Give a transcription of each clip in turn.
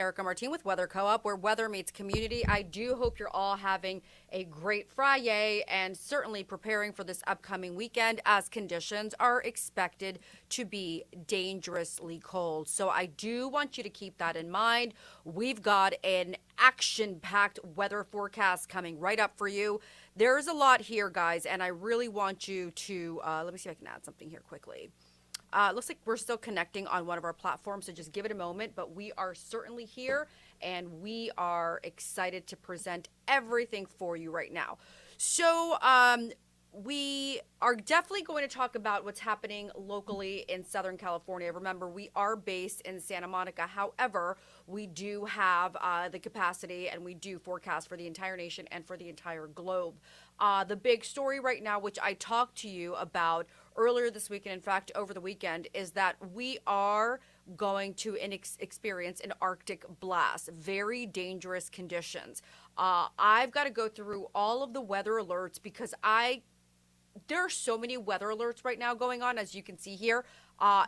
Erica Martin with Weather Co-op, where weather meets community. I do hope you're all having a great Friday and certainly preparing for this upcoming weekend as conditions are expected to be dangerously cold. So I do want you to keep that in mind. We've got an action-packed weather forecast coming right up for you. There's a lot here, guys, and I really want you to, let me see if I can add something here quickly. Looks like we're still connecting on one of our platforms, so just give it a moment. But we are certainly here, and we are excited to present everything for you right now. So, we are definitely going to talk about what's happening locally in Southern California. Remember, we are based in Santa Monica. However, we do have the capacity and we do forecast for the entire nation and for the entire globe. The big story right now, which I talked to you about earlier this week, and in fact, over the weekend, is that we are going to experience an Arctic blast, very dangerous conditions. I've got to go through all of the weather alerts because there are so many weather alerts right now going on, as you can see here.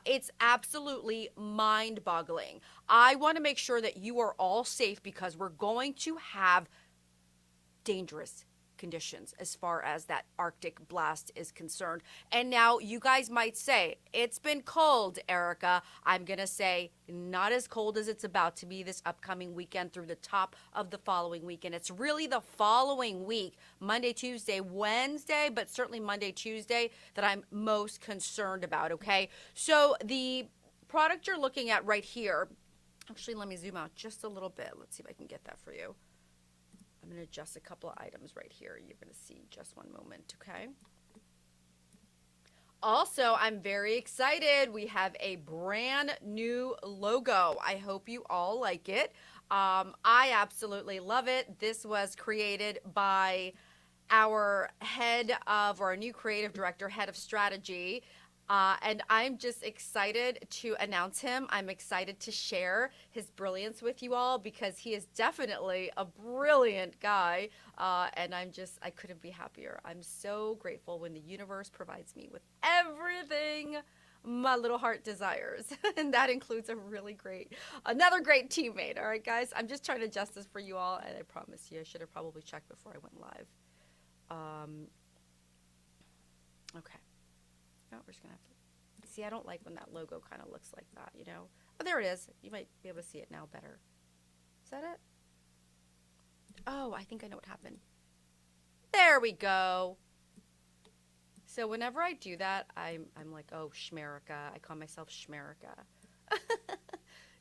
It's absolutely mind boggling. I want to make sure that you are all safe because we're going to have dangerous conditions as far as that Arctic blast is concerned. And now you guys might say, it's been cold, Erica. I'm going to say not as cold as it's about to be this upcoming weekend through the top of the following weekend. It's really the following week, Monday, Tuesday, Wednesday, but certainly Monday, Tuesday, that I'm most concerned about, okay? So the product you're looking at right here, actually, let me zoom out just a little bit. Let's see if I can get that for you. I'm going to adjust a couple of items right here. You're going to see just one moment, okay? Also, I'm very excited. We have a brand new logo. I hope you all like it. I absolutely love it. This was created by our our new creative director, head of strategy. And I'm just excited to announce him. I'm excited to share his brilliance with you all because he is definitely a brilliant guy. And I couldn't be happier. I'm so grateful when the universe provides me with everything my little heart desires. And that includes another great teammate. All right, guys, I'm just trying to adjust this for you all. And I promise you, I should have probably checked before I went live. Okay. Oh, we're just gonna have to see. I don't like when that logo kind of looks like that, you know. Oh, there it is. You might be able to see it now better. Is that it? Oh, I think I know what happened. There we go. So whenever I do that, I'm like, oh, Schmerica. I call myself Schmerica.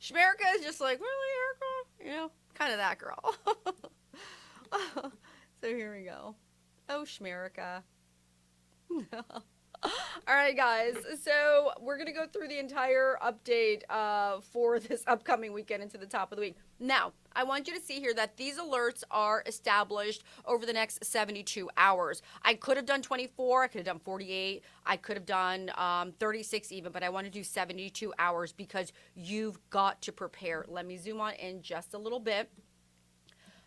Schmerica is just like, really, Erica? You know, kind of that girl. So here we go. Oh, Schmerica. All right, guys. So we're going to go through the entire update for this upcoming weekend into the top of the week. Now, I want you to see here that these alerts are established over the next 72 hours. I could have done 24. I could have done 48. I could have done 36 even, but I want to do 72 hours because you've got to prepare. Let me zoom on in just a little bit.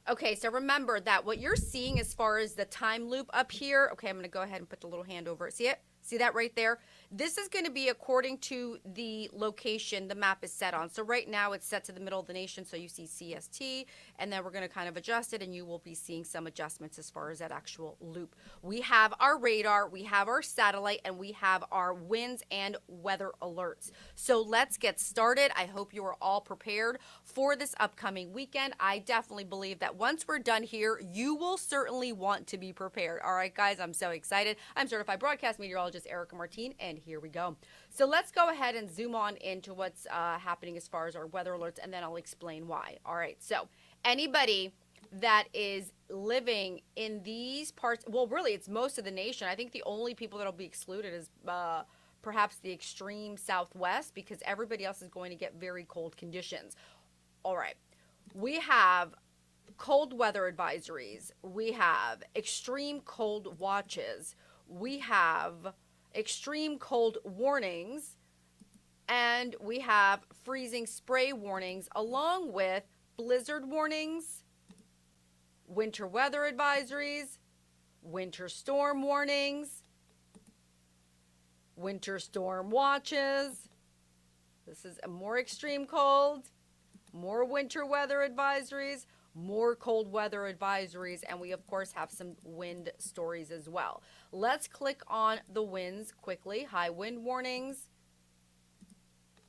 Okay, so remember that what you're seeing as far as the time loop up here, okay, I'm going to go ahead and put the little hand over it. See it? See that right there? This is going to be according to the location the map is set on. So right now it's set to the middle of the nation, so you see CST, and then we're going to kind of adjust it, and you will be seeing some adjustments as far as that actual loop. We have our radar, we have our satellite, and we have our winds and weather alerts. So let's get started. I hope you are all prepared for this upcoming weekend. I definitely believe that once we're done here, you will certainly want to be prepared. All right, guys, I'm so excited. I'm certified broadcast meteorologist Erica Martin, and here we go. So let's go ahead and zoom on into what's happening as far as our weather alerts, and then I'll explain why. All right, so anybody that is living in these parts, well, really, it's most of the nation. I think the only people that will be excluded is perhaps the extreme southwest because everybody else is going to get very cold conditions. All right, we have cold weather advisories. We have extreme cold watches. We have extreme cold warnings, and we have freezing spray warnings along with blizzard warnings, winter weather advisories, winter storm warnings, winter storm watches. This is a more extreme cold. more winter weather advisories, more cold weather advisories, and we of course have some wind stories as well. Let's click on the winds quickly. High wind warnings.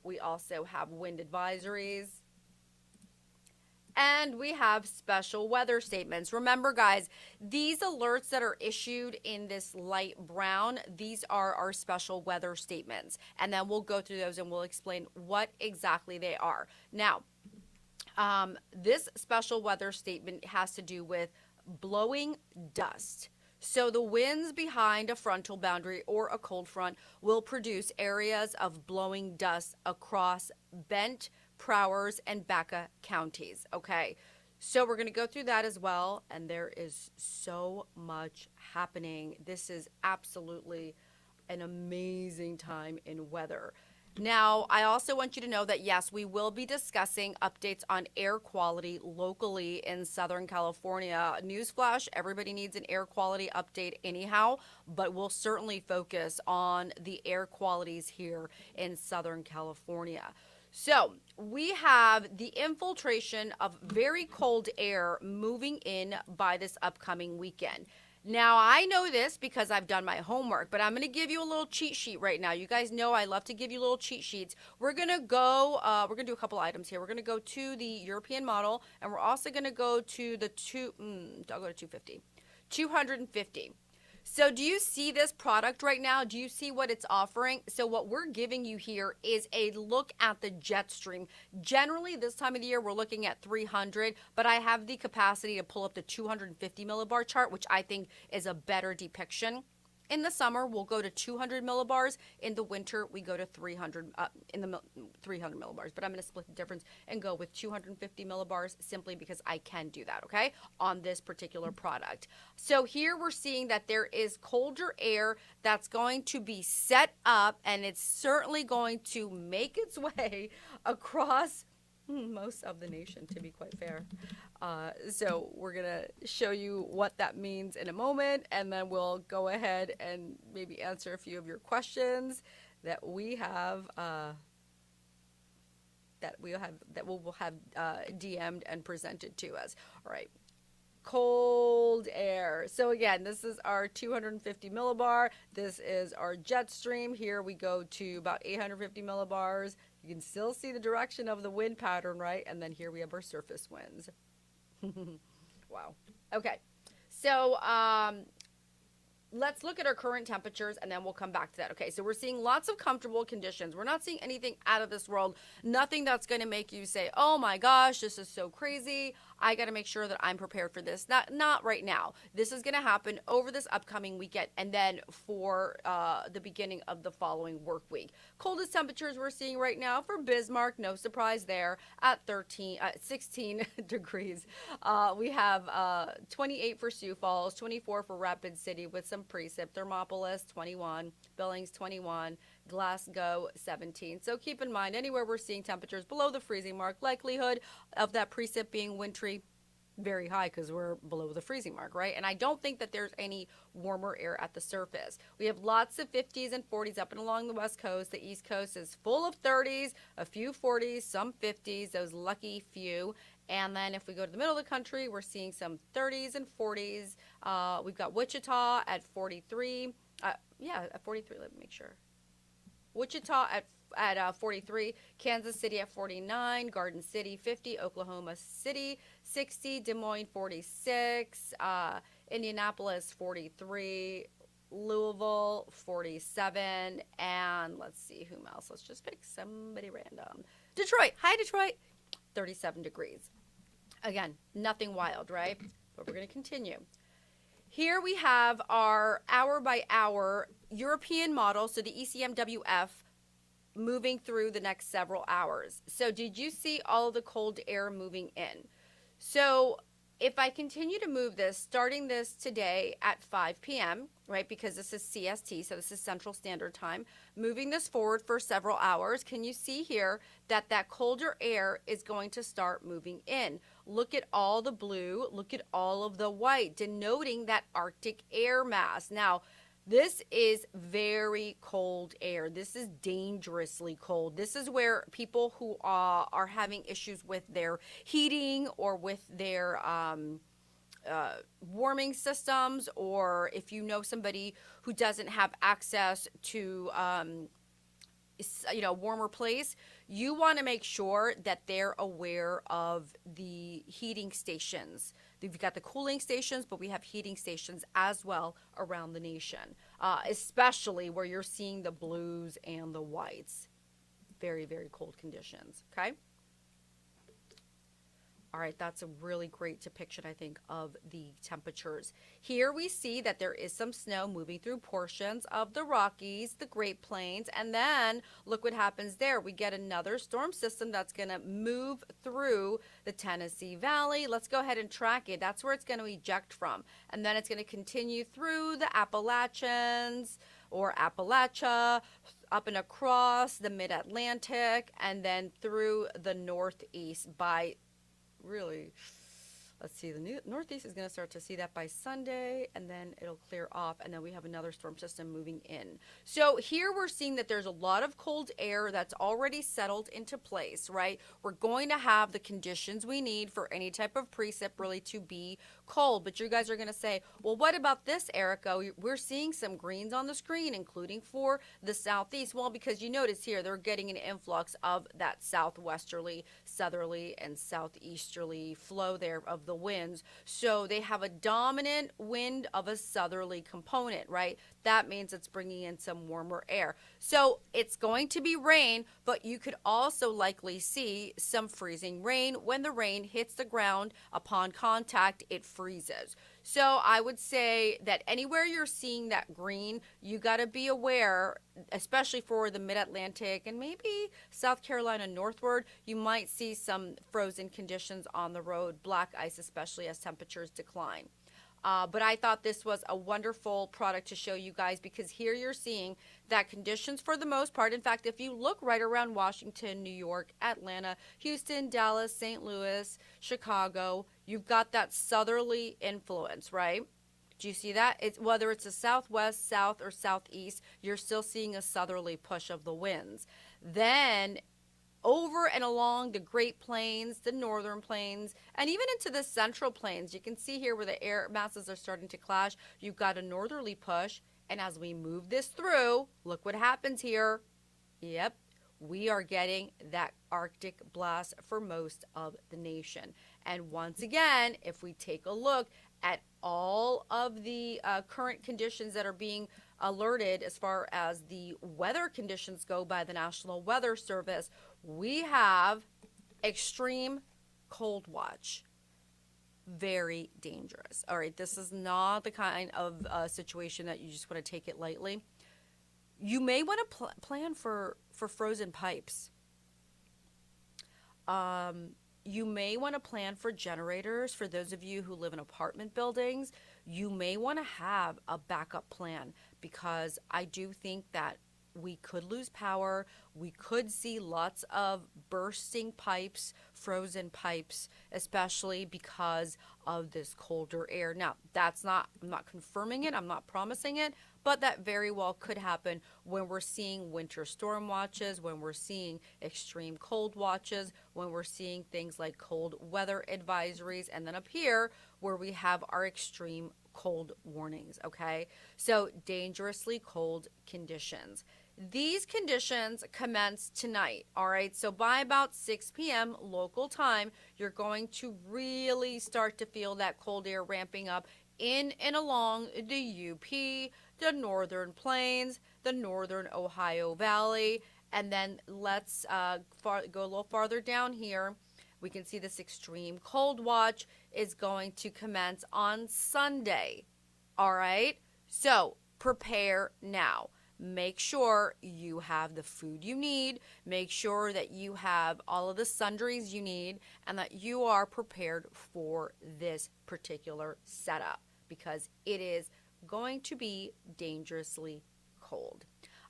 We also have wind advisories. And we have special weather statements. Remember, guys, these alerts that are issued in this light brown, these are our special weather statements. And then we'll go through those and we'll explain what exactly they are. Now, this special weather statement has to do with blowing dust. So the winds behind a frontal boundary or a cold front will produce areas of blowing dust across Bent, Prowers, and Baca counties. Okay, so we're going to go through that as well. And there is so much happening. This is absolutely an amazing time in weather. Now, I also want you to know that, yes, we will be discussing updates on air quality locally in Southern California. Newsflash, everybody needs an air quality update anyhow, but we'll certainly focus on the air qualities here in Southern California. So we have the infiltration of very cold air moving in by this upcoming weekend. Now, I know this because I've done my homework, but I'm going to give you a little cheat sheet right now. You guys know I love to give you little cheat sheets. We're going to we're going to do a couple items here. We're going to go to the European model, and we're also going to go to the I'll go to 250. So do you see this product right now? Do you see what it's offering? So what we're giving you here is a look at the Jetstream. Generally, this time of the year, we're looking at 300, but I have the capacity to pull up the 250 millibar chart, which I think is a better depiction. In the summer, we'll go to 200 millibars. In the winter, we go to 300 300 millibars. But I'm going to split the difference and go with 250 millibars simply because I can do that, okay, on this particular product. So here we're seeing that there is colder air that's going to be set up, and it's certainly going to make its way across most of the nation, to be quite fair. So we're going to show you what that means in a moment, and then we'll go ahead and maybe answer a few of your questions that we have DM'd and presented to us. All right. Cold air. So again, this is our 250 millibar. This is our Jetstream. Here we go to about 850 millibars. You can still see the direction of the wind pattern, right? And then here we have our surface winds. Wow. Okay. So let's look at our current temperatures, and then we'll come back to that. Okay, so we're seeing lots of comfortable conditions. We're not seeing anything out of this world, nothing that's going to make you say, oh my gosh, this is so crazy. I got to make sure that I'm prepared for this. Not right now. This is going to happen over this upcoming weekend, and then for the beginning of the following work week. Coldest temperatures we're seeing right now for Bismarck, no surprise there, at 16 degrees. We have 28 for Sioux Falls, 24 for Rapid City with some precip. Thermopolis, 21. Billings, 21. Glasgow, 17. So keep in mind, anywhere we're seeing temperatures below the freezing mark, likelihood of that precip being wintry, very high because we're below the freezing mark, right? And I don't think that there's any warmer air at the surface. We have lots of 50s and 40s up and along the West Coast. The East Coast is full of 30s, a few 40s, some 50s, those lucky few. And then if we go to the middle of the country, we're seeing some 30s and 40s. We've got Wichita at 43. At 43, let me make sure. Wichita at 43, Kansas City at 49, Garden City 50, Oklahoma City 60, Des Moines 46, Indianapolis 43, Louisville 47, and let's see whom else. Let's just pick somebody random. Detroit, hi Detroit, 37 degrees. Again, nothing wild, right? But we're going to continue. Here we have our hour by hour European model, so the ECMWF, moving through the next several hours. So did you see all of the cold air moving in? So if I continue to move this, starting this today at 5 p.m., right, because this is CST, so this is Central Standard Time, moving this forward for several hours, can you see here that that colder air is going to start moving in? Look at all the blue, look at all of the white, denoting that Arctic air mass. Now, This is very cold air. This is dangerously cold. This is where people who are having issues with their heating or with their warming systems, or if you know somebody who doesn't have access to warmer place, you want to make sure that they're aware of the heating stations. We've got the cooling stations, but we have heating stations as well around the nation, especially where you're seeing the blues and the whites. Very, very cold conditions. Okay. All right, that's a really great depiction, I think, of the temperatures. Here we see that there is some snow moving through portions of the Rockies, the Great Plains, and then look what happens there. We get another storm system that's going to move through the Tennessee Valley. Let's go ahead and track it. That's where it's going to eject from. And then it's going to continue through the Appalachians or Appalachia, up and across the Mid-Atlantic, and then through the Northeast by really, let's see, the Northeast is going to start to see that by Sunday, and then it'll clear off, and then we have another storm system moving in. So here we're seeing that there's a lot of cold air that's already settled into place, right? We're going to have the conditions we need for any type of precip really to be cold. But you guys are going to say, well, what about this, Erica? We're seeing some greens on the screen, including for the southeast. Well, because you notice here, they're getting an influx of that southwesterly, southerly, and southeasterly flow there of the winds. So they have a dominant wind of a southerly component, right? That means it's bringing in some warmer air. So it's going to be rain, but you could also likely see some freezing rain. When the rain hits the ground upon contact, it freezes. So I would say that anywhere you're seeing that green, you got to be aware, especially for the Mid-Atlantic and maybe South Carolina northward, you might see some frozen conditions on the road, black ice, especially as temperatures decline. But I thought this was a wonderful product to show you guys, because here you're seeing that conditions for the most part. In fact, if you look right around Washington, New York, Atlanta, Houston, Dallas, St. Louis, Chicago, you've got that southerly influence, right? Do you see that? It's whether it's a southwest, south, or southeast, you're still seeing a southerly push of the winds. Then over and along the Great Plains, the Northern Plains, and even into the Central Plains. You can see here where the air masses are starting to clash. You've got a northerly push. And as we move this through, look what happens here. Yep, we are getting that Arctic blast for most of the nation. And once again, if we take a look at all of the current conditions that are being alerted as far as the weather conditions go by the National Weather Service, we have extreme cold watch. Very dangerous. All right, this is not the kind of situation that you just want to take it lightly. You may want to plan for frozen pipes. You may want to plan for generators. For those of you who live in apartment buildings, you may want to have a backup plan, because I do think that we could lose power. We could see lots of bursting pipes, frozen pipes, especially because of this colder air. Now, I'm not confirming it, I'm not promising it, but that very well could happen when we're seeing winter storm watches, when we're seeing extreme cold watches, when we're seeing things like cold weather advisories, and then up here where we have our extreme cold warnings, okay? So dangerously cold conditions. These conditions commence tonight, all right? So by about 6 p.m. local time, you're going to really start to feel that cold air ramping up in and along the UP, the Northern Plains, the Northern Ohio Valley, and then let's go a little farther down here. We can see this extreme cold watch is going to commence on Sunday, all right? So prepare now. Make sure you have the food you need. Make sure that you have all of the sundries you need, and that you are prepared for this particular setup, because it is going to be dangerously cold.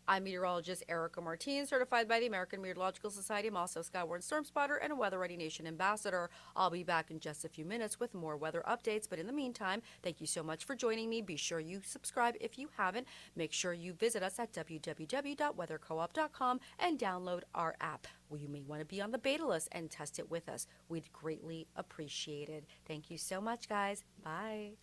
I'm meteorologist Erica Martin, certified by the American Meteorological Society. I'm also a Skywarn Storm Spotter and a Weather Ready Nation ambassador. I'll be back in just a few minutes with more weather updates. But in the meantime, thank you so much for joining me. Be sure you subscribe if you haven't. Make sure you visit us at www.weathercoop.com and download our app. Well, you may want to be on the beta list and test it with us. We'd greatly appreciate it. Thank you so much, guys. Bye.